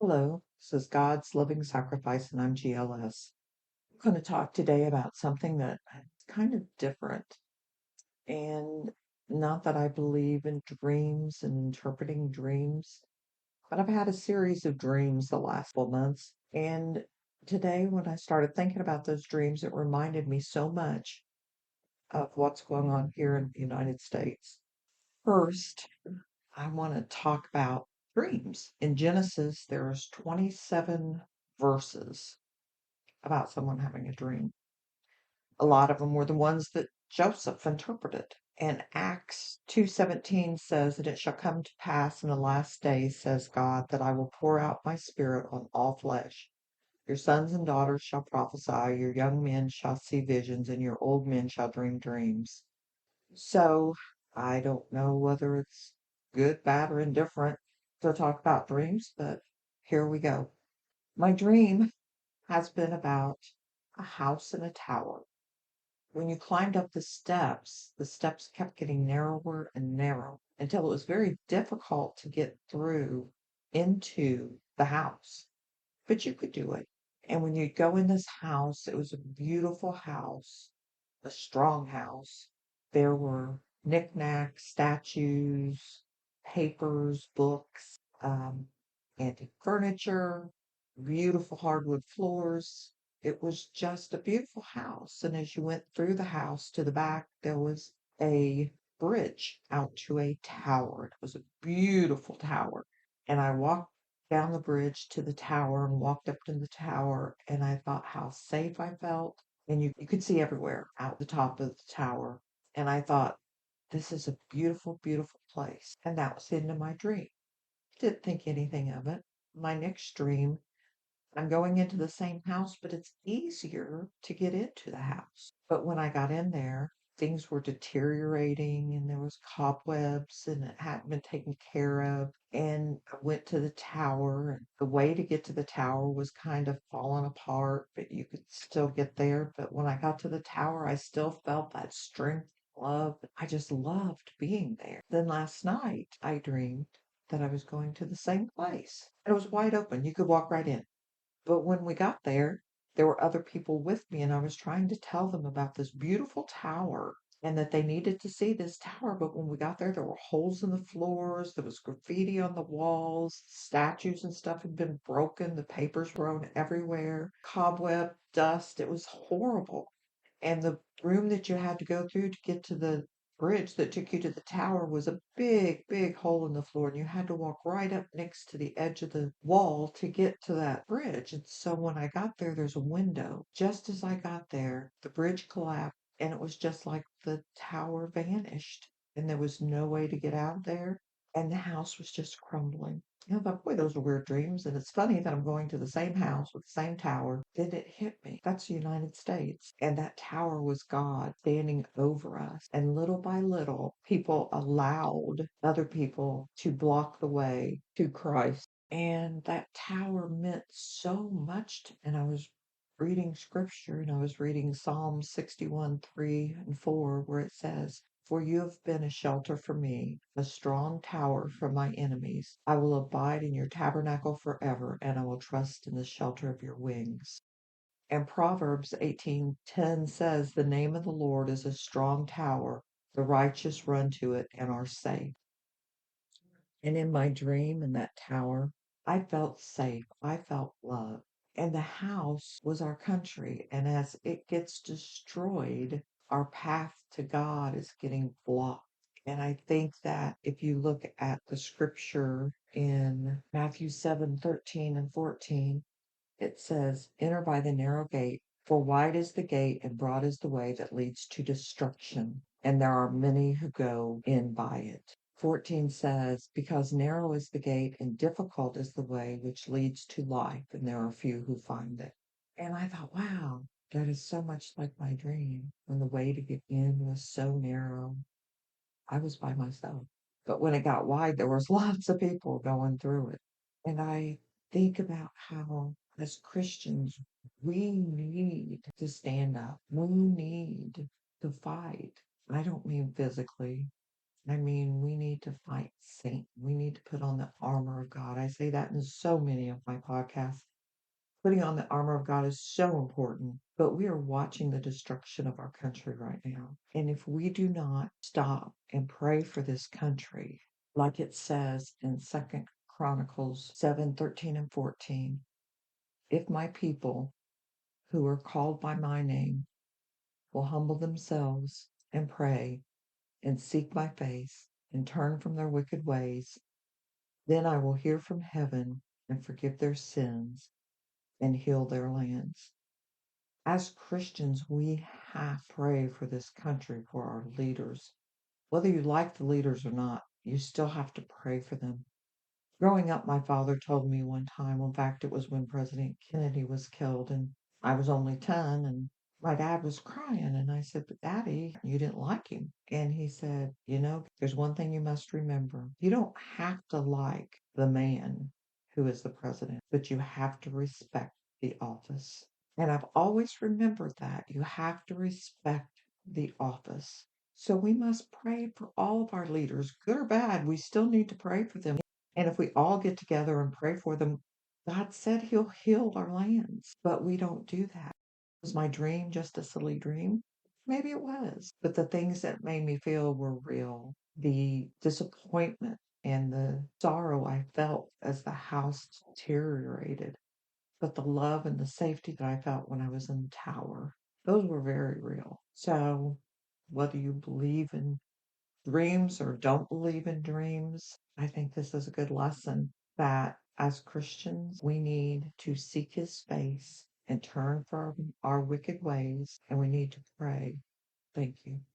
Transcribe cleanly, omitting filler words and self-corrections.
Hello, this is God's Living Sacrifice, and I'm GLS. I'm going to talk today about something that is kind of different. And not that I believe in dreams and interpreting dreams, but I've had a series of dreams the last couple months. And today, when I started thinking about those dreams, it reminded me so much of what's going on here in the United States. First, I want to talk about dreams. In Genesis, there's 27 verses about someone having a dream. A lot of them were the ones that Joseph interpreted. And Acts 2:17 says that it shall come to pass in the last days, says God, that I will pour out my spirit on all flesh. Your sons and daughters shall prophesy, your young men shall see visions, and your old men shall dream dreams. So I don't know whether it's good, bad, or indifferent to talk about dreams, but here we go. My dream has been about a house in a tower. When you climbed up the steps kept getting narrower and narrower until it was very difficult to get through into the house. But you could do it. And when you go in this house, it was a beautiful house, a strong house. There were knickknacks, statues, papers, books, antique furniture, beautiful hardwood floors. It was just a beautiful house. And as you went through the house to the back, there was a bridge out to a tower. It was a beautiful tower. And I walked down the bridge to the tower and walked up to the tower, and I thought how safe I felt. And you could see everywhere out the top of the tower. And I thought, this is a beautiful, beautiful place. And that was the end of my dream. Didn't think anything of it. My next dream, I'm going into the same house, but it's easier to get into the house. But when I got in there, things were deteriorating and there was cobwebs and it hadn't been taken care of. And I went to the tower, and the way to get to the tower was kind of falling apart, but you could still get there. But when I got to the tower, I still felt that strength, love. I just loved being there. Then last night, I dreamed that I was going to the same place. It was wide open. You could walk right in. But when we got there were other people with me, and I was trying to tell them about this beautiful tower and that they needed to see this tower. But when we got there were holes in the floors, there was graffiti on the walls, statues and stuff had been broken, the papers were thrown everywhere, cobweb, dust. It was horrible. And the room that you had to go through to get to the bridge that took you to the tower was a big, big hole in the floor, and you had to walk right up next to the edge of the wall to get to that bridge. And so when I got there, there's a window. Just as I got there, the bridge collapsed, and it was just like the tower vanished, and there was no way to get out of there, and the house was just crumbling. And I thought, boy, those are weird dreams. And it's funny that I'm going to the same house with the same tower. Then it hit me. That's the United States. And that tower was God standing over us. And little by little, people allowed other people to block the way to Christ. And that tower meant so much to me. And I was reading scripture, and I was reading Psalm 61, 3 and 4, where it says, for you have been a shelter for me, a strong tower from my enemies. I will abide in your tabernacle forever, and I will trust in the shelter of your wings. And Proverbs 18:10 says, the name of the Lord is a strong tower. The righteous run to it and are safe. And in my dream in that tower, I felt safe. I felt love. And the house was our country. And as it gets destroyed, our path to God is getting blocked. And I think that if you look at the scripture in Matthew 7:13 and 14, it says, enter by the narrow gate, for wide is the gate and broad is the way that leads to destruction, and there are many who go in by it. 14 says, because narrow is the gate and difficult is the way which leads to life, and there are few who find it. And I thought, wow, that is so much like my dream. When the way to get in was so narrow, I was by myself. But when it got wide, there was lots of people going through it. And I think about how, as Christians, we need to stand up. We need to fight. I don't mean physically. I mean, we need to fight Satan. We need to put on the armor of God. I say that in so many of my podcasts. Putting on the armor of God is so important, but we are watching the destruction of our country right now. And if we do not stop and pray for this country, like it says in Second Chronicles 7:13 and 14, if my people who are called by my name will humble themselves and pray and seek my face and turn from their wicked ways, then I will hear from heaven and forgive their sins and heal their lands. As Christians, we have to pray for this country, for our leaders. Whether you like the leaders or not, you still have to pray for them. Growing up, my father told me one time, in fact, it was when President Kennedy was killed, and I was only 10, and my dad was crying. And I said, "But Daddy, you didn't like him." And he said, there's one thing you must remember. You don't have to like the man who is the president, but you have to respect the office. And I've always remembered that. You have to respect the office. So we must pray for all of our leaders, good or bad. We still need to pray for them. And if we all get together and pray for them, God said He'll heal our lands, but we don't do that. Was my dream just a silly dream? Maybe it was, but the things that made me feel were real. The disappointment and the sorrow I felt as the house deteriorated, but the love and the safety that I felt when I was in the tower, those were very real. So, whether you believe in dreams or don't believe in dreams, I think this is a good lesson that as Christians, we need to seek His face and turn from our wicked ways, and we need to pray. Thank you.